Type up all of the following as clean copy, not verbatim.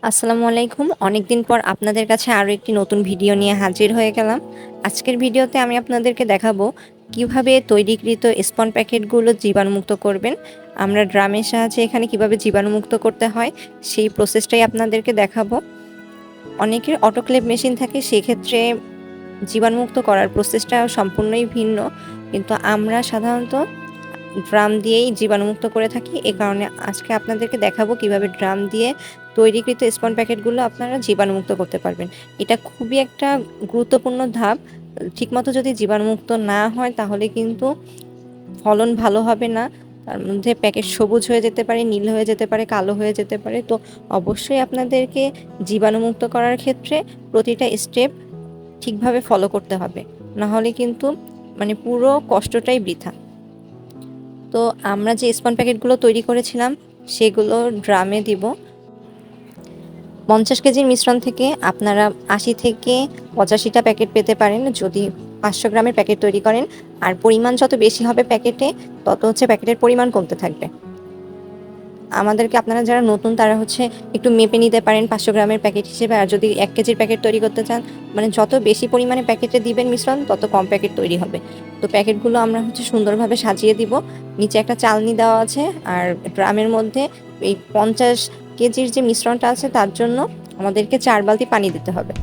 আসসালামু আলাইকুম। অনেকদিন পর আপনাদের কাছে আরও একটি নতুন ভিডিও নিয়ে হাজির হয়ে গেলাম। আজকের ভিডিওতে আমি আপনাদেরকে দেখাবো কিভাবে তৈরিকৃত স্পন প্যাকেটগুলো জীবাণুমুক্ত করবেন। আমরা ড্রামের সাহায্যে এখানে কিভাবে জীবাণুমুক্ত করতে হয় সেই প্রসেসটাই আপনাদেরকে দেখাবো। অনেকের অটোক্লেভ মেশিন থাকে, সেক্ষেত্রে জীবাণুমুক্ত করার প্রসেসটা সম্পূর্ণই ভিন্ন, কিন্তু আমরা সাধারণত ড্রাম দিয়েই জীবাণুমুক্ত করে থাকি। এ কারণে আজকে আপনাদেরকে দেখাবো কিভাবে ড্রাম দিয়ে তৈরিকৃত স্পন প্যাকেটগুলো আপনারা জীবাণুমুক্ত করতে পারবেন। এটা খুবই একটা গুরুত্বপূর্ণ ধাপ। ঠিকমতো যদি জীবাণুমুক্ত না হয় তাহলে কিন্তু ফলন ভালো হবে না। তার মধ্যে প্যাকেট সবুজ হয়ে যেতে পারে, নীল হয়ে যেতে পারে, কালো হয়ে যেতে পারে। তো অবশ্যই আপনাদেরকে জীবাণুমুক্ত করার ক্ষেত্রে প্রতিটা স্টেপ ঠিকভাবে ফলো করতে হবে, না হলে কিন্তু পুরো কষ্টটাই বৃথা। তো আমরা যে স্পন প্যাকেটগুলো তৈরি করেছিলাম সেগুলো ড্রামে দিব। 50 কেজির মিশ্রণ থেকে আপনারা 80 থেকে 85টা প্যাকেট পেতে পারেন যদি 500 গ্রামের প্যাকেট তৈরি করেন। আর পরিমাণ যত বেশি হবে প্যাকেটে, তত প্যাকেটের পরিমাণ কমতে থাকবে। আমাদেরকে আপনারা যারা নতুন তারা একটু মেপে নিতে পারেন 500 গ্রামের প্যাকেট হিসেবে। আর যদি 1 কেজির প্যাকেট তৈরি করতে চান, যত বেশি পরিমাণে প্যাকেটে দিবেন মিশ্রণ, তত কম প্যাকেট তৈরি হবে। তো প্যাকেটগুলো আমরা সুন্দরভাবে সাজিয়ে দিব। নিচে একটা চালনি দেওয়া আছে, আর ড্রামের মধ্যে এই 50 কেজির যে মিশ্রণটা আছে তার জন্য আমাদেরকে 4 বালতি পানি দিতে হবে।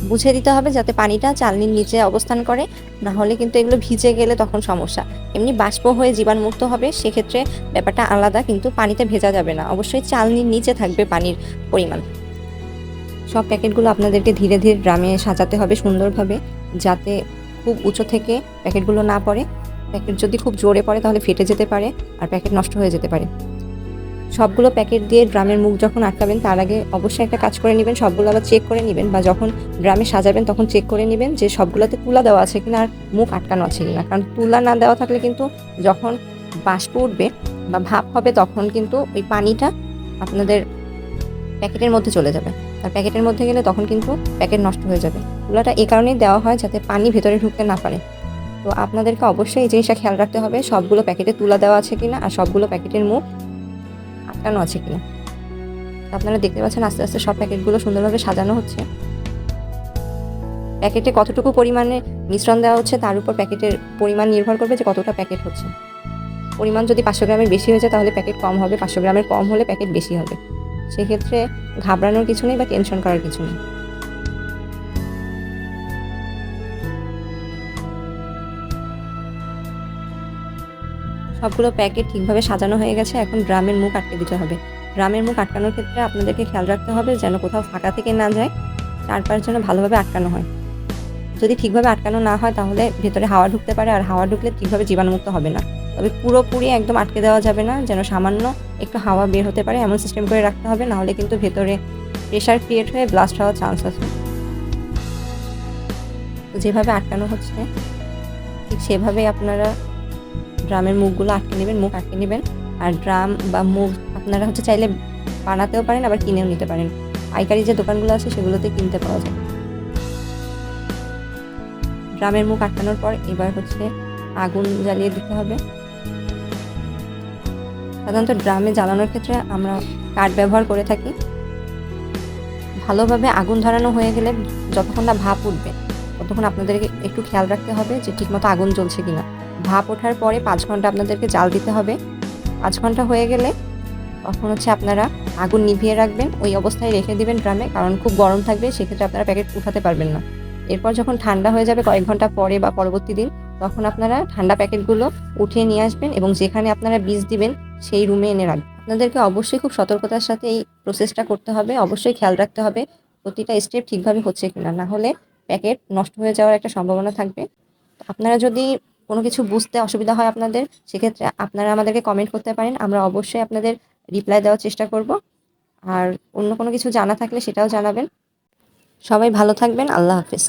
বুঝে দিতে হবে যাতে পানিটা চালনির নিচে অবস্থান করে, না হলে কিন্তু এগুলো ভিজে গেলে তখন সমস্যা। এমনি বাষ্প হয়ে জীবাণুমুক্ত হবে, সেক্ষেত্রে ব্যাপারটা আলাদা, কিন্তু পানিতে ভেজা যাবে না। অবশ্যই চালনির নিচে থাকবে পানির পরিমাণ। সব প্যাকেটগুলো আপনাদেরকে ধীরে ধীরে ড্রামে সাজাতে হবে সুন্দরভাবে, যাতে খুব উঁচু থেকে প্যাকেটগুলো না পড়ে। প্যাকেট যদি খুব জোরে পড়ে তাহলে ফেটে যেতে পারে আর প্যাকেট নষ্ট হয়ে যেতে পারে। সবগুলো প্যাকেট দিয়ে ড্রামের মুখ যখন আটকাবেন তার আগে অবশ্যই একটা কাজ করে নেবেন, সবগুলো আবার চেক করে নেবেন, বা যখন ড্রামে সাজাবেন তখন চেক করে নেবেন যে সবগুলোতে তুলা দেওয়া আছে কিনা আর মুখ আটকানো আছে কিনা। কারণ তুলা না দেওয়া থাকলে কিন্তু যখন বাষ্প উঠবে বা ভাপ হবে তখন কিন্তু ওই পানিটা আপনাদের প্যাকেটের মধ্যে চলে যাবে, আর প্যাকেটের মধ্যে গেলে তখন কিন্তু প্যাকেট নষ্ট হয়ে যাবে। তুলাটা এই কারণেই দেওয়া হয় যাতে পানি ভেতরে ঢুকতে না পারে। তো আপনাদেরকে অবশ্যই এই জিনিসটা খেয়াল রাখতে হবে, সবগুলো প্যাকেটে তুলা দেওয়া আছে কিনা আর সবগুলো প্যাকেটের মুখ আটকানো আছে কিনা। আপনারা দেখতে পাচ্ছেন আস্তে আস্তে সব প্যাকেটগুলো সুন্দরভাবে সাজানো হচ্ছে। প্যাকেটে কতটুকু পরিমাণে মিশ্রণ দেওয়া হচ্ছে তার উপর প্যাকেটের পরিমাণ নির্ভর করবে যে কতটা প্যাকেট হচ্ছে। পরিমাণ যদি 500 গ্রামের বেশি হয়ে যায় তাহলে প্যাকেট কম হবে, 500 গ্রামের কম হলে প্যাকেট বেশি হবে। সেক্ষেত্রে ঘাবড়ানোর কিছু নেই বা টেনশন করার কিছু নেই। সবগুলো প্যাকেট ঠিকভাবে সাজানো হয়ে গেছে। এখন ড্রামের মুখ আটকে দিতে হবে। ড্রামের মুখ আটকানোর ক্ষেত্রে আপনাদেরকে খেয়াল রাখতে হবে যেন কোথাও ফাঁকা থেকে না যায়, চারপাশ যেন ভালোভাবে আটকানো হয়। যদি ঠিকভাবে আটকানো না হয় তাহলে ভেতরে হাওয়া ঢুকতে পারে, আর হাওয়া ঢুকলে ঠিকভাবে জীবাণুমুক্ত হবে না। তবে পুরোপুরি একদম আটকে দেওয়া যাবে না, যেন সামান্য একটু হাওয়া বের হতে পারে এমন সিস্টেম করে রাখতে হবে, নাহলে কিন্তু ভেতরে প্রেশার ক্রিয়েট হয়ে ব্লাস্ট হওয়ার চান্স আছে। তো যেভাবে আটকানো হচ্ছে ঠিক সেভাবেই আপনারা ড্রামের মুখগুলো আটকে নেবেন, মুখ আটকে নেবেন। আর ড্রাম বা মুখ আপনারা চাইলে বানাতেও পারেন, আবার কিনেও নিতে পারেন। পাইকারি যে দোকানগুলো আছে সেগুলোতে কিনতে পাওয়া যায়। ড্রামের মুখ আটকানোর পর এবার আগুন জ্বালিয়ে দিতে হবে। সাধারণত ড্রামে জ্বালানোর ক্ষেত্রে আমরা কাঠ ব্যবহার করে থাকি। ভালোভাবে আগুন ধরানো হয়ে গেলে যতক্ষণ না ভাপ উঠবে ততক্ষণ আপনাদেরকে একটু খেয়াল রাখতে হবে যে ঠিকমতো আগুন জ্বলছে কিনা। ভাপ ওঠার পরে 5 ঘন্টা আপনাদেরকে জাল দিতে হবে। 5 ঘন্টা হয়ে গেলে তখন আপনারা আগুন নিভিয়ে রাখবেন, ওই অবস্থায় রেখে দিবেন ড্রামে, কারণ খুব গরম থাকবে, সেক্ষেত্রে আপনারা প্যাকেট উঠাতে পারবেন না। এরপর যখন ঠান্ডা হয়ে যাবে কয়েক ঘন্টা পরে বা পরবর্তী দিন, তখন আপনারা ঠান্ডা প্যাকেটগুলো উঠিয়ে নিয়ে আসবেন এবং যেখানে আপনারা বীজ দিবেন সেই রুমে এনে রাখবেন। আপনাদেরকে অবশ্যই খুব সতর্কতার সাথে এই প্রসেসটা করতে হবে। অবশ্যই খেয়াল রাখতে হবে প্রতিটা স্টেপ ঠিকভাবে হচ্ছে কিনা, না হলে প্যাকেট নষ্ট হয়ে যাওয়ার একটা সম্ভাবনা থাকবে। আপনারা যদি কোনো কিছু বুঝতে অসুবিধা হয় আপনাদের, সেক্ষেত্রে আপনারা আমাদেরকে কমেন্ট করতে পারেন। আমরা অবশ্যই আপনাদের রিপ্লাই দেওয়ার চেষ্টা করব। আর অন্য কোনো কিছু জানা থাকলে সেটাও জানাবেন। সবাই ভালো থাকবেন। আল্লাহ হাফেজ।